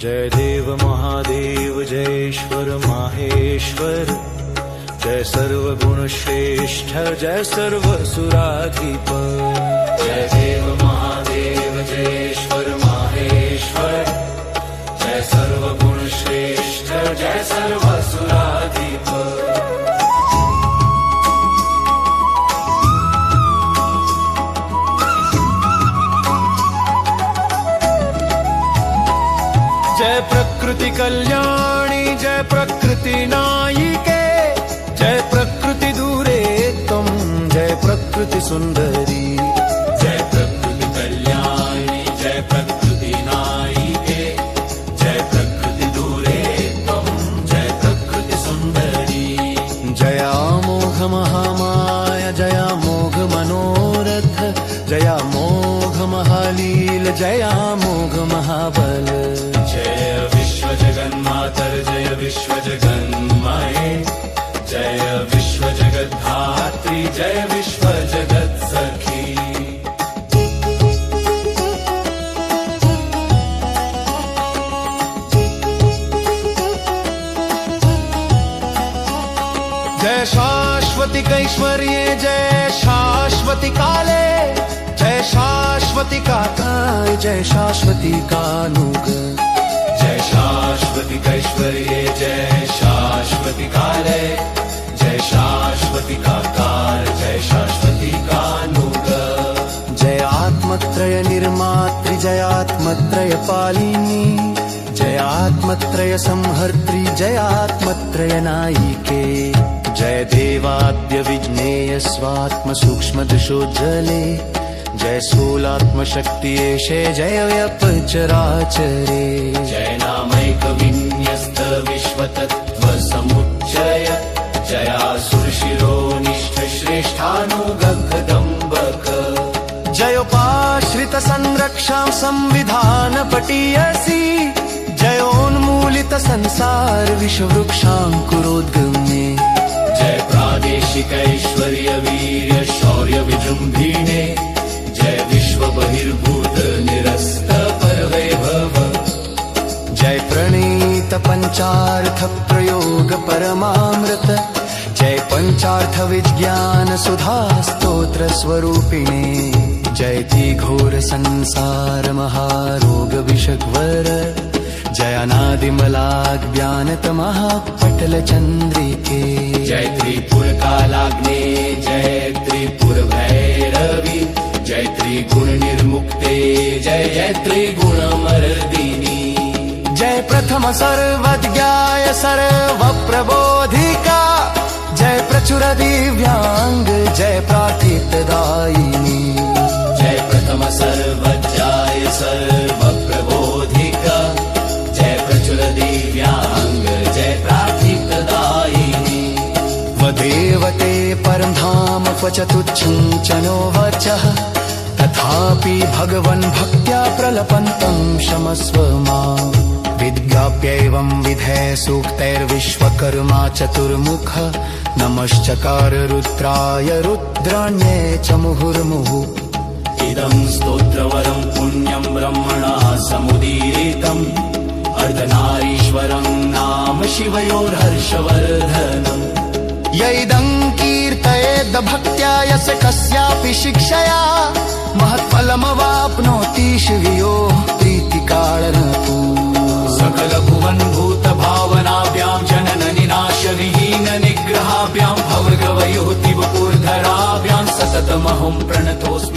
जय देव महादेव जयेश्वर माहेश्वर, जय सर्वगुण श्रेष्ठ जय सर्वसुराधिप। जय देव महादेव जयेश्वर माहेश्वर, जय सर्वगुण श्रेष्ठ जय सर्वसुराधिप। जय प्रकृति कल्याणी जय प्रकृति नायिके, जय प्रकृति दूरे तुम जय प्रकृति सुंदरी। जय प्रकृति कल्याणी जय प्रकृति नायिके, जय प्रकृति दूरे तुम जय प्रकृति सुंदरी। जया मोघ महामाया जया मोघ मनोरथ, जया मोघ महालील जया मोघ महाबल। जय विश्व जगन्मातर जय विश्व जगन्माये, जय विश्व जगद्धात्री जय विश्व जगत् सखी। जय शाश्वती कैश्वर्ये जय शाश्वती काले, जय शाश्वती काकाय जय शाश्वती कानुग। जय शाश्वती कैश्वर्ये जय शाश्वती काले, जय शाश्वती काकार जय शाश्वती कानुग। जय आत्मत्रय निर्मात्री जय आत्मत्रय पालिनी, जय आत्मत्रय संहर्त्री जय आत्मत्रय नायिके। जय देवाद्य विज्ञेय स्वात्म सूक्ष्म दिशोज्जले, जय स्थूलात्मशक्तियेशे जय व्यपचराचरे। जय नामैक विन्यस्त विश्वतत्त्व समुच्चय, जयासुरशिरोनिष्ठ श्रेष्ठानुगगदम्बक। जयोपाश्रित संरक्षां संविधान पटीयसी, जयोन्मूलित संसार विषवृक्षाङ्कुरोद्गमे। जय प्रादेशिक ऐश्वर्य वीर्य शौर्य विजृम्भिणे, जय विश्व बहिर्भूत निरस्त परवैभव। जय प्रणीत पंचार्थ प्रयोग परमामृत, जय पंचार्थ विज्ञान सुधा स्तोत्र स्वरूपिणे। जयति घोर संसार महारोग विषग्वर, जय अनादिमलाज्ञानत महापटल चंद्रिके। जय त्रिपुर कालाग्ने जय त्रिपुर भैरवी, जय त्रिगुण निर्मुक्ते जय जय त्रिगुण मर्दिनी। जय प्रथम सर्वज्ञाय सर्व प्रबोधिका, जय प्रचुर दिव्यांग जय प्रार्थितदायिनी। जय प्रथम सर्वज्ञाय सर्व प्रबोधिका, जय प्रचुर दिव्यांग जय प्रार्थितदायिनी। वदेवते परं धाम क्वच तुच्छं च नो वचः, तथापि भगवन् भक्त्या प्रलपन्तं क्षमस्व माम्। विद्याप्यैवं विधेय सूक्तैर्विश्वकर्मा चतुर्मुख, नमश्चकार रुद्राय रुद्राण्ये च मुहुर्मुहुः। इदं स्तोत्रवरं पुण्यं ब्रह्मणा समुदीरितम्, अर्धनारीश्वरं नाम शिवयोर्हर्षवर्धनम्। यैदं कीर्तयेद् भक्त्या यस्य कस्यापि शिक्षया, महत्फलमवाप्नोति शिवयोः प्रीतिकारणतु। सकल भुवन भूत भावनाभ्यां जनन निनाश विहीन निग्रहाभ्यां भवगवयोः तिवपुर्धराभ्यां सततमहं प्रणतोऽस्मि।